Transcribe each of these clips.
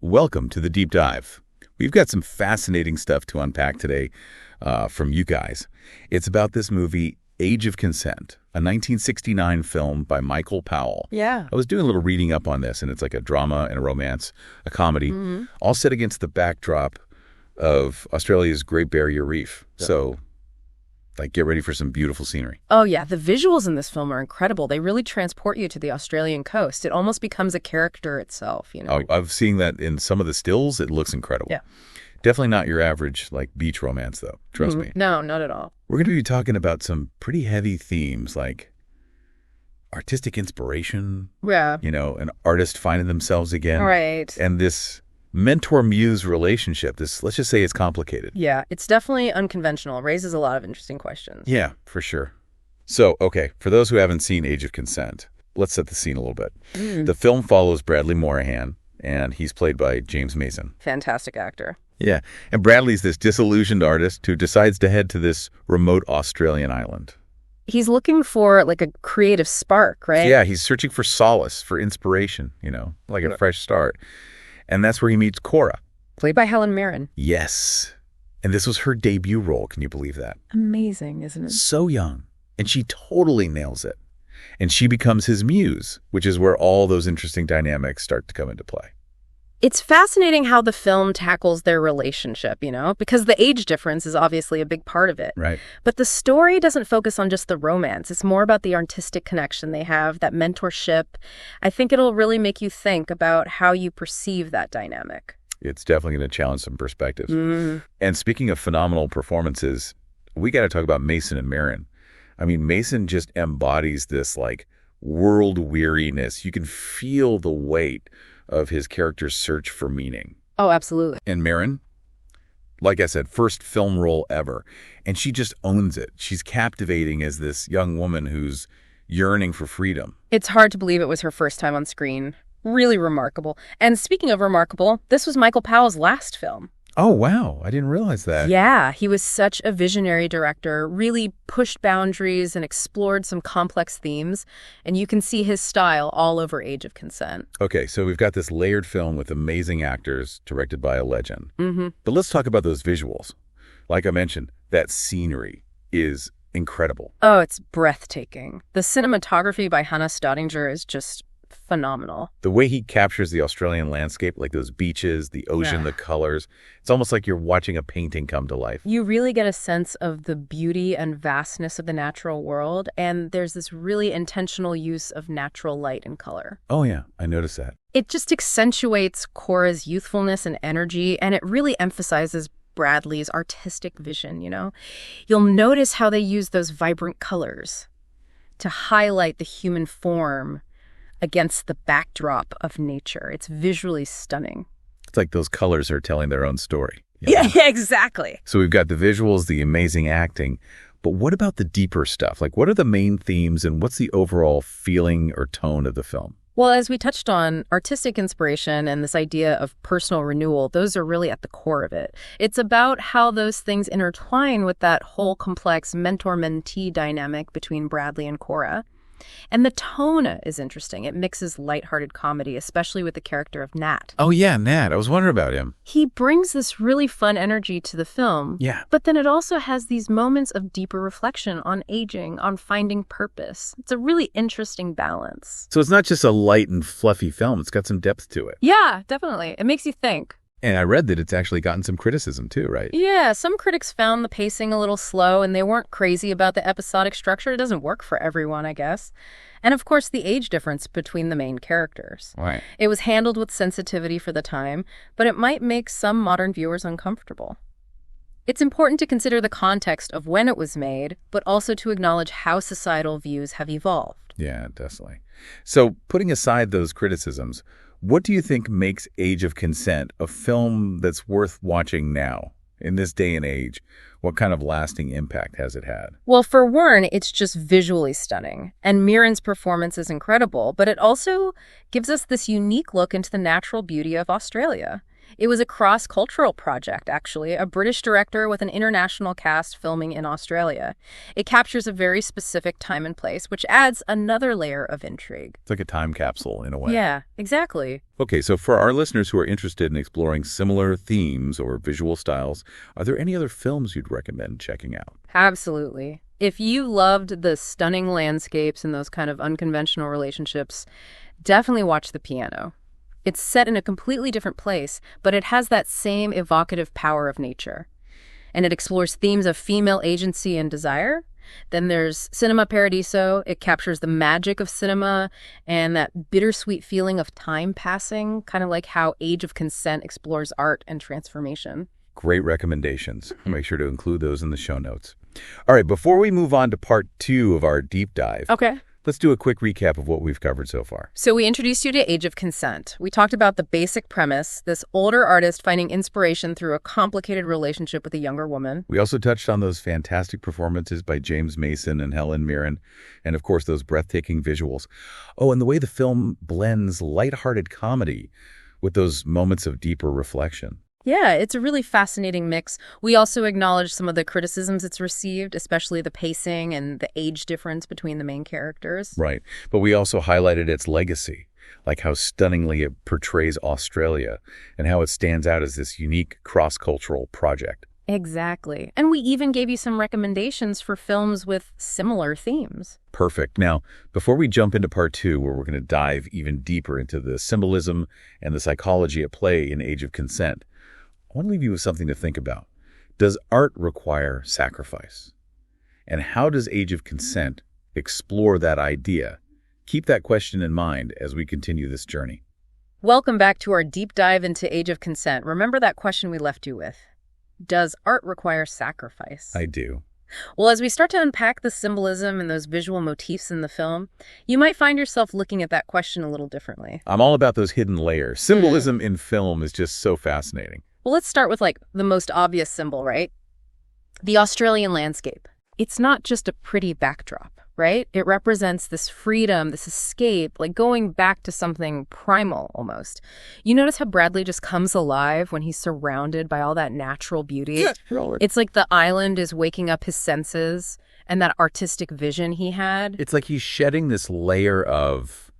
welcome to the Deep Dive. We've got some fascinating stuff to unpack today from you guys. It's about this movie, Age of Consent, a 1969 film by Michael Powell. Yeah. I was doing a little reading up on this, and it's like a drama and a romance, a comedy, all set against the backdrop of Australia's Great Barrier Reef. Yeah. So, get ready for some beautiful scenery. Oh, yeah. The visuals in this film are incredible. They really transport you to the Australian coast. It almost becomes a character itself, you know? Oh, I've seen that in some of the stills. It looks incredible. Yeah. Definitely not your average, beach romance, though. Trust me. No, not at all. We're going to be talking about some pretty heavy themes, like artistic inspiration. Yeah. An artist finding themselves again. Right. And this mentor-muse relationship, let's just say it's complicated. Yeah, it's definitely unconventional. It raises a lot of interesting questions. Yeah, for sure. So, okay, for those who haven't seen Age of Consent, let's set the scene a little bit. The film follows Bradley Morahan, and he's played by James Mason. Fantastic actor. Yeah, and Bradley's this disillusioned artist who decides to head to this remote Australian island. He's looking for, a creative spark, right? Yeah, he's searching for solace, for inspiration, a fresh start. And that's where he meets Cora. Played by Helen Mirren. Yes. And this was her debut role. Can you believe that? Amazing, isn't it? So young. And she totally nails it. And she becomes his muse, which is where all those interesting dynamics start to come into play. It's fascinating how the film tackles their relationship, because the age difference is obviously a big part of it. Right. But the story doesn't focus on just the romance. It's more about the artistic connection they have, that mentorship. I think it'll really make you think about how you perceive that dynamic. It's definitely going to challenge some perspectives. And speaking of phenomenal performances, we got to talk about Mason and Mirren. I mean, Mason just embodies this, world weariness. You can feel the weight of his character's search for meaning. Oh, absolutely. And Mirren, like I said, first film role ever. And she just owns it. She's captivating as this young woman who's yearning for freedom. It's hard to believe it was her first time on screen. Really remarkable. And speaking of remarkable, this was Michael Powell's last film. Oh, wow. I didn't realize that. Yeah, he was such a visionary director, really pushed boundaries and explored some complex themes. And you can see his style all over Age of Consent. Okay, so we've got this layered film with amazing actors directed by a legend. But let's talk about those visuals. Like I mentioned, that scenery is incredible. Oh, it's breathtaking. The cinematography by Hannah Staudinger is just phenomenal. The way he captures the Australian landscape, like those beaches, the ocean, the colors, it's almost like you're watching a painting come to life. You really get a sense of the beauty and vastness of the natural world, and there's this really intentional use of natural light and color. Oh yeah, I noticed that. It just accentuates Cora's youthfulness and energy, and it really emphasizes Bradley's artistic vision, You'll notice how they use those vibrant colors to highlight the human form against the backdrop of nature. It's visually stunning. It's like those colors are telling their own story. Yeah, exactly. So we've got the visuals, the amazing acting, but what about the deeper stuff? What are the main themes and what's the overall feeling or tone of the film? Well, as we touched on, artistic inspiration and this idea of personal renewal, those are really at the core of it. It's about how those things intertwine with that whole complex mentor-mentee dynamic between Bradley and Cora. And the tone is interesting. It mixes lighthearted comedy, especially with the character of Nat. Oh, yeah, Nat. I was wondering about him. He brings this really fun energy to the film. Yeah. But then it also has these moments of deeper reflection on aging, on finding purpose. It's a really interesting balance. So it's not just a light and fluffy film. It's got some depth to it. Yeah, definitely. It makes you think. And I read that it's actually gotten some criticism too, right? Yeah, some critics found the pacing a little slow, and they weren't crazy about the episodic structure. It doesn't work for everyone, I guess. And of course, the age difference between the main characters. Right. It was handled with sensitivity for the time, but it might make some modern viewers uncomfortable. It's important to consider the context of when it was made, but also to acknowledge how societal views have evolved. Yeah, definitely. So putting aside those criticisms, what do you think makes Age of Consent a film that's worth watching now, in this day and age? What kind of lasting impact has it had? Well, for one, it's just visually stunning. And Mirren's performance is incredible, but it also gives us this unique look into the natural beauty of Australia. It was a cross-cultural project, actually, a British director with an international cast filming in Australia. It captures a very specific time and place, which adds another layer of intrigue. It's like a time capsule in a way. Yeah, exactly. Okay, so for our listeners who are interested in exploring similar themes or visual styles, are there any other films you'd recommend checking out? Absolutely. If you loved the stunning landscapes and those kind of unconventional relationships, definitely watch The Piano. It's set in a completely different place, but it has that same evocative power of nature. And it explores themes of female agency and desire. Then there's Cinema Paradiso. It captures the magic of cinema and that bittersweet feeling of time passing, kind of like how Age of Consent explores art and transformation. Great recommendations. I'll make sure to include those in the show notes. All right, before we move on to part 2 of our deep dive, Okay. let's do a quick recap of what we've covered so far. So we introduced you to Age of Consent. We talked about the basic premise, this older artist finding inspiration through a complicated relationship with a younger woman. We also touched on those fantastic performances by James Mason and Helen Mirren, and of course those breathtaking visuals. Oh, and the way the film blends lighthearted comedy with those moments of deeper reflection. Yeah, it's a really fascinating mix. We also acknowledged some of the criticisms it's received, especially the pacing and the age difference between the main characters. Right. But we also highlighted its legacy, like how stunningly it portrays Australia and how it stands out as this unique cross-cultural project. Exactly. And we even gave you some recommendations for films with similar themes. Perfect. Now, before we jump into part 2, where we're going to dive even deeper into the symbolism and the psychology at play in Age of Consent, I want to leave you with something to think about. Does art require sacrifice? And how does Age of Consent explore that idea? Keep that question in mind as we continue this journey. Welcome back to our deep dive into Age of Consent. Remember that question we left you with? Does art require sacrifice? I do. Well, as we start to unpack the symbolism and those visual motifs in the film, you might find yourself looking at that question a little differently. I'm all about those hidden layers. Symbolism in film is just so fascinating. Well, let's start with the most obvious symbol, right? The Australian landscape. It's not just a pretty backdrop, right? It represents this freedom, this escape, like going back to something primal almost. You notice how Bradley just comes alive when he's surrounded by all that natural beauty? Yeah. It's like the island is waking up his senses and that artistic vision he had. It's like he's shedding this layer of,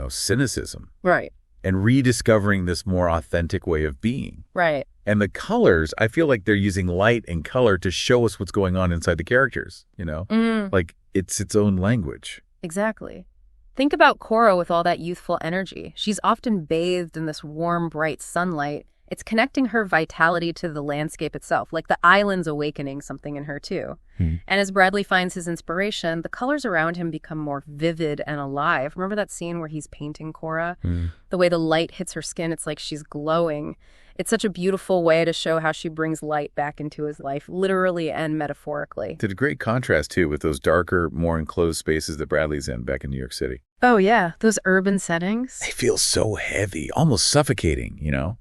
cynicism. Right. And rediscovering this more authentic way of being. Right. And the colors, I feel like they're using light and color to show us what's going on inside the characters, Like it's its own language. Exactly. Think about Cora with all that youthful energy. She's often bathed in this warm, bright sunlight. It's connecting her vitality to the landscape itself, like the island's awakening something in her too. And as Bradley finds his inspiration, the colors around him become more vivid and alive. Remember that scene where he's painting Cora? The way the light hits her skin, it's like she's glowing. It's such a beautiful way to show how she brings light back into his life, literally and metaphorically. Did a great contrast, too, with those darker, more enclosed spaces that Bradley's in back in New York City. Oh, yeah. Those urban settings. They feel so heavy, almost suffocating,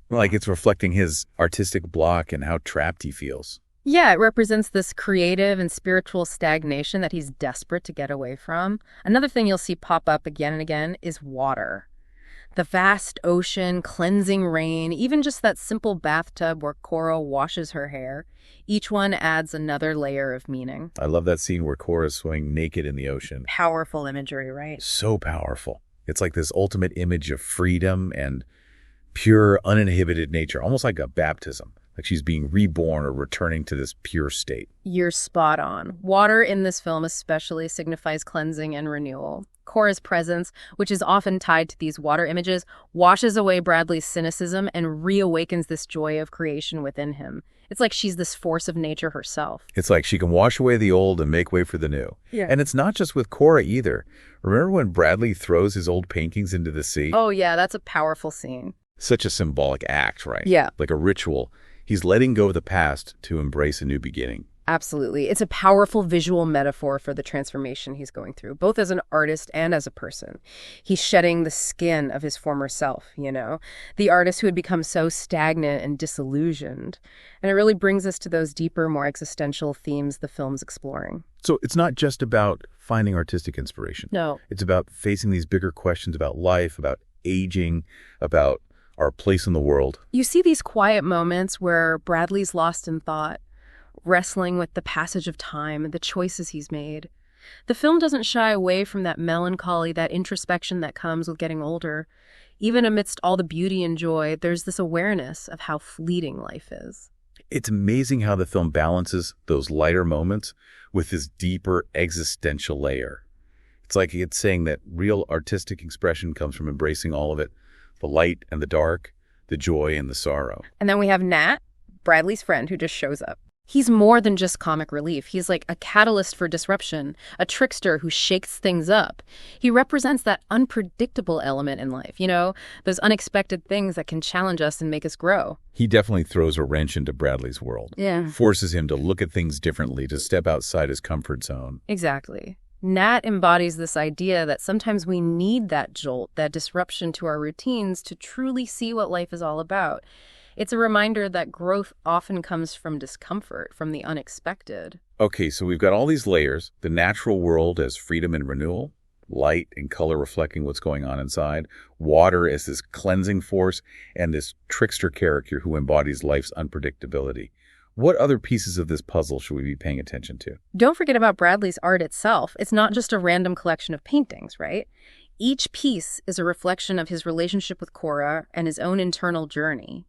Like it's reflecting his artistic block and how trapped he feels. Yeah, it represents this creative and spiritual stagnation that he's desperate to get away from. Another thing you'll see pop up again and again is water. The vast ocean, cleansing rain, even just that simple bathtub where Cora washes her hair. Each one adds another layer of meaning. I love that scene where Cora's swimming naked in the ocean. Powerful imagery, right? So powerful. It's like this ultimate image of freedom and pure, uninhibited nature, almost like a baptism. Like she's being reborn or returning to this pure state. You're spot on. Water in this film especially signifies cleansing and renewal. Cora's presence, which is often tied to these water images, washes away Bradley's cynicism and reawakens this joy of creation within him. It's like she's this force of nature herself. It's like she can wash away the old and make way for the new. Yeah. And it's not just with Cora either. Remember when Bradley throws his old paintings into the sea? Oh, yeah, that's a powerful scene. Such a symbolic act, right? Yeah. Like a ritual. He's letting go of the past to embrace a new beginning. Absolutely. It's a powerful visual metaphor for the transformation he's going through, both as an artist and as a person. He's shedding the skin of his former self, the artist who had become so stagnant and disillusioned. And it really brings us to those deeper, more existential themes the film's exploring. So it's not just about finding artistic inspiration. No. It's about facing these bigger questions about life, about aging, about our place in the world. You see these quiet moments where Bradley's lost in thought, wrestling with the passage of time and the choices he's made. The film doesn't shy away from that melancholy, that introspection that comes with getting older. Even amidst all the beauty and joy, there's this awareness of how fleeting life is. It's amazing how the film balances those lighter moments with this deeper existential layer. It's like it's saying that real artistic expression comes from embracing all of it, the light and the dark, the joy and the sorrow. And then we have Nat, Bradley's friend, who just shows up. He's more than just comic relief. He's like a catalyst for disruption, a trickster who shakes things up. He represents that unpredictable element in life, those unexpected things that can challenge us and make us grow. He definitely throws a wrench into Bradley's world. Yeah. Forces him to look at things differently, to step outside his comfort zone. Exactly. Nat embodies this idea that sometimes we need that jolt, that disruption to our routines to truly see what life is all about. It's a reminder that growth often comes from discomfort, from the unexpected. Okay, so we've got all these layers, the natural world as freedom and renewal, light and color reflecting what's going on inside, water as this cleansing force, and this trickster character who embodies life's unpredictability. What other pieces of this puzzle should we be paying attention to? Don't forget about Bradley's art itself. It's not just a random collection of paintings, right? Each piece is a reflection of his relationship with Cora and his own internal journey.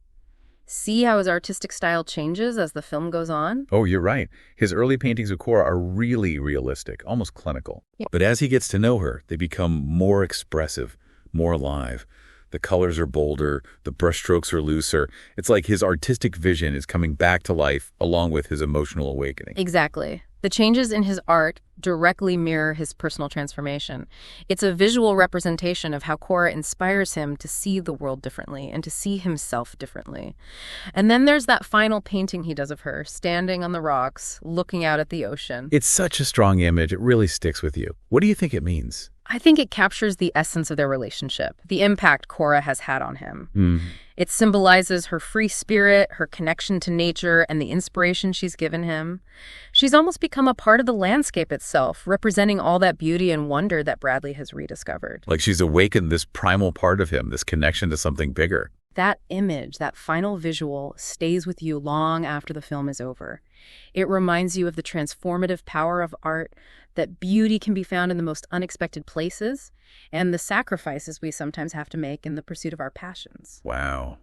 See how his artistic style changes as the film goes on? Oh, you're right. His early paintings of Cora are really realistic, almost clinical. Yeah. But as he gets to know her, they become more expressive, more alive. The colors are bolder, the brushstrokes are looser. It's like his artistic vision is coming back to life along with his emotional awakening. Exactly. The changes in his art directly mirror his personal transformation. It's a visual representation of how Cora inspires him to see the world differently and to see himself differently. And then there's that final painting he does of her, standing on the rocks, looking out at the ocean. It's such a strong image. It really sticks with you. What do you think it means? I think it captures the essence of their relationship, the impact Cora has had on him. It symbolizes her free spirit, her connection to nature, and the inspiration she's given him. She's almost become a part of the landscape itself, representing all that beauty and wonder that Bradley has rediscovered. Like she's awakened this primal part of him, this connection to something bigger. That image, that final visual, stays with you long after the film is over. It reminds you of the transformative power of art, that beauty can be found in the most unexpected places, and the sacrifices we sometimes have to make in the pursuit of our passions. Wow.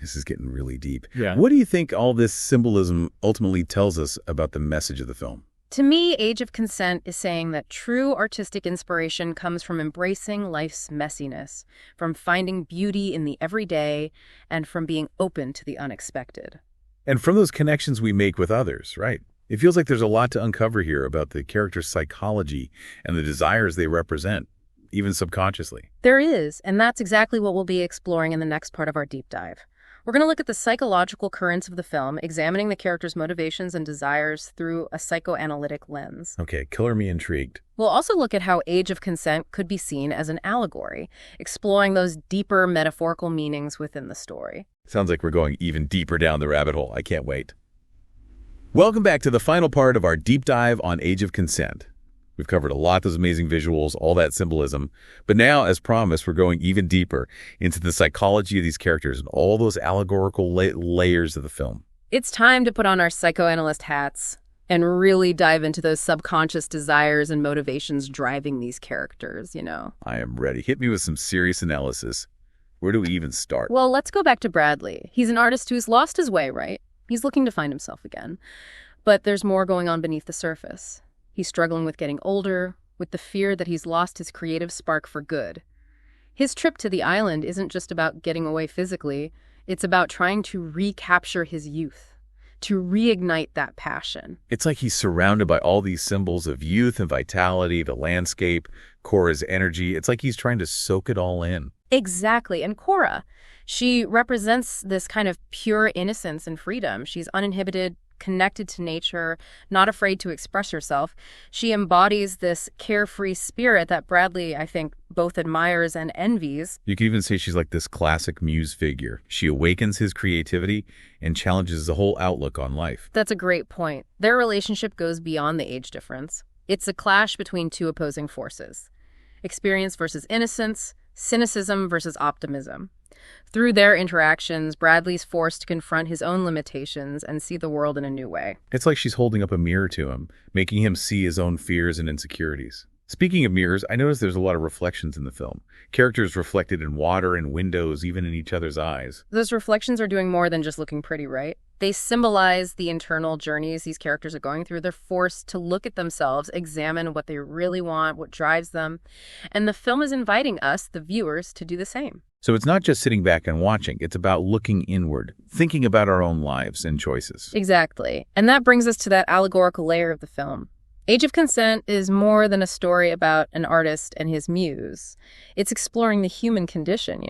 This is getting really deep. Yeah. What do you think all this symbolism ultimately tells us about the message of the film? To me, Age of Consent is saying that true artistic inspiration comes from embracing life's messiness, from finding beauty in the everyday, and from being open to the unexpected. And from those connections we make with others, right? It feels like there's a lot to uncover here about the character's psychology and the desires they represent, even subconsciously. There is, and that's exactly what we'll be exploring in the next part of our deep dive. We're going to look at the psychological currents of the film, examining the character's motivations and desires through a psychoanalytic lens. Okay, color me intrigued. We'll also look at how Age of Consent could be seen as an allegory, exploring those deeper metaphorical meanings within the story. Sounds like we're going even deeper down the rabbit hole. I can't wait. Welcome back to the final part of our deep dive on Age of Consent. We've covered a lot of those amazing visuals, all that symbolism. But now, as promised, we're going even deeper into the psychology of these characters and all those allegorical layers of the film. It's time to put on our psychoanalyst hats and really dive into those subconscious desires and motivations driving these characters, I am ready. Hit me with some serious analysis. Where do we even start? Well, let's go back to Bradley. He's an artist who's lost his way, right? He's looking to find himself again. But there's more going on beneath the surface. He's struggling with getting older, with the fear that he's lost his creative spark for good. His trip to the island isn't just about getting away physically. It's about trying to recapture his youth, to reignite that passion. It's like he's surrounded by all these symbols of youth and vitality, the landscape, Cora's energy. It's like he's trying to soak it all in. Exactly. And Cora, she represents this kind of pure innocence and freedom. She's uninhibited, connected to nature, not afraid to express herself. She embodies this carefree spirit that Bradley, I think, both admires and envies. You could even say she's like this classic muse figure. She awakens his creativity and challenges the whole outlook on life. That's a great point. Their relationship goes beyond the age difference. It's a clash between two opposing forces. Experience versus innocence, cynicism versus optimism. Through their interactions, Bradley's forced to confront his own limitations and see the world in a new way. It's like she's holding up a mirror to him, making him see his own fears and insecurities. Speaking of mirrors, I noticed there's a lot of reflections in the film. Characters reflected in water and windows, even in each other's eyes. Those reflections are doing more than just looking pretty, right? They symbolize the internal journeys these characters are going through. They're forced to look at themselves, examine what they really want, what drives them. And the film is inviting us, the viewers, to do the same. So it's not just sitting back and watching. It's about looking inward, thinking about our own lives and choices. Exactly. And that brings us to that allegorical layer of the film. Age of Consent is more than a story about an artist and his muse. It's exploring the human condition,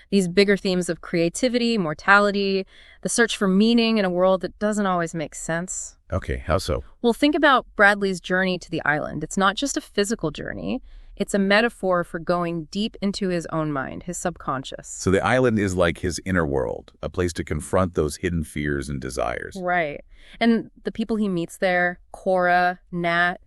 These bigger themes of creativity, mortality, the search for meaning in a world that doesn't always make sense. Okay, how so? Well, think about Bradley's journey to the island. It's not just a physical journey. It's a metaphor for going deep into his own mind, his subconscious. So the island is like his inner world, a place to confront those hidden fears and desires. Right. And the people he meets there, Cora, Nat,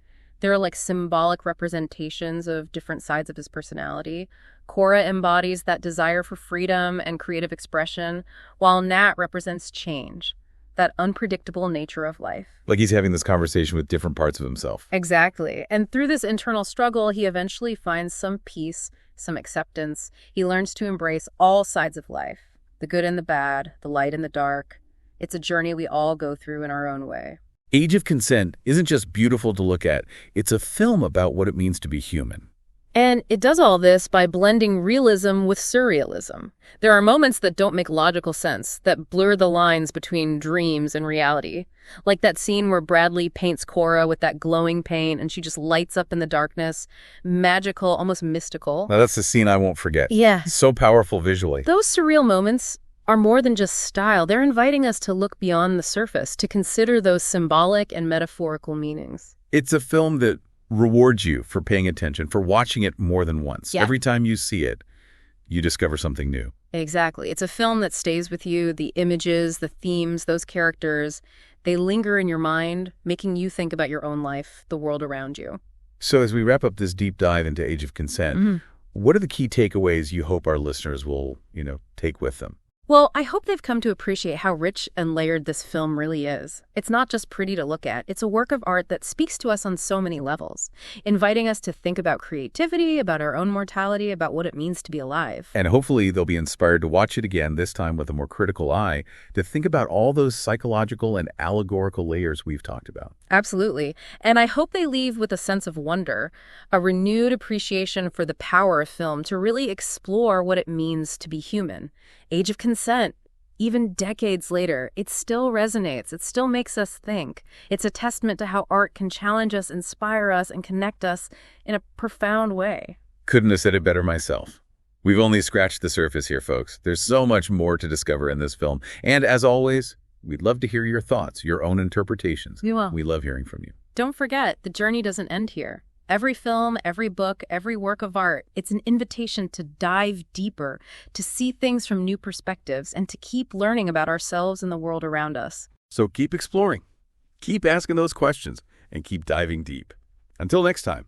they're like symbolic representations of different sides of his personality. Cora embodies that desire for freedom and creative expression, while Nat represents change, that unpredictable nature of life. Like he's having this conversation with different parts of himself. Exactly. And through this internal struggle, he eventually finds some peace, some acceptance. He learns to embrace all sides of life, the good and the bad, the light and the dark. It's a journey we all go through in our own way. Age of Consent isn't just beautiful to look at. It's a film about what it means to be human. And it does all this by blending realism with surrealism. There are moments that don't make logical sense, that blur the lines between dreams and reality. Like that scene where Bradley paints Cora with that glowing paint and she just lights up in the darkness. Magical, almost mystical. Now that's the scene I won't forget. Yeah. So powerful visually. Those surreal moments are more than just style. They're inviting us to look beyond the surface, to consider those symbolic and metaphorical meanings. It's a film that rewards you for paying attention, for watching it more than once. Yeah. Every time you see it, you discover something new. Exactly. It's a film that stays with you. The images, the themes, those characters, they linger in your mind, making you think about your own life, the world around you. So as we wrap up this deep dive into Age of Consent, what are the key takeaways you hope our listeners will, take with them? Well, I hope they've come to appreciate how rich and layered this film really is. It's not just pretty to look at. It's a work of art that speaks to us on so many levels, inviting us to think about creativity, about our own mortality, about what it means to be alive. And hopefully they'll be inspired to watch it again, this time with a more critical eye, to think about all those psychological and allegorical layers we've talked about. Absolutely. And I hope they leave with a sense of wonder, a renewed appreciation for the power of film to really explore what it means to be human. Age of Consent, even decades later, it still resonates. It still makes us think. It's a testament to how art can challenge us, inspire us, and connect us in a profound way. Couldn't have said it better myself. We've only scratched the surface here, folks. There's so much more to discover in this film. And as always, we'd love to hear your thoughts, your own interpretations. We will. We love hearing from you. Don't forget, the journey doesn't end here. Every film, every book, every work of art, it's an invitation to dive deeper, to see things from new perspectives, and to keep learning about ourselves and the world around us. So keep exploring, keep asking those questions, and keep diving deep. Until next time.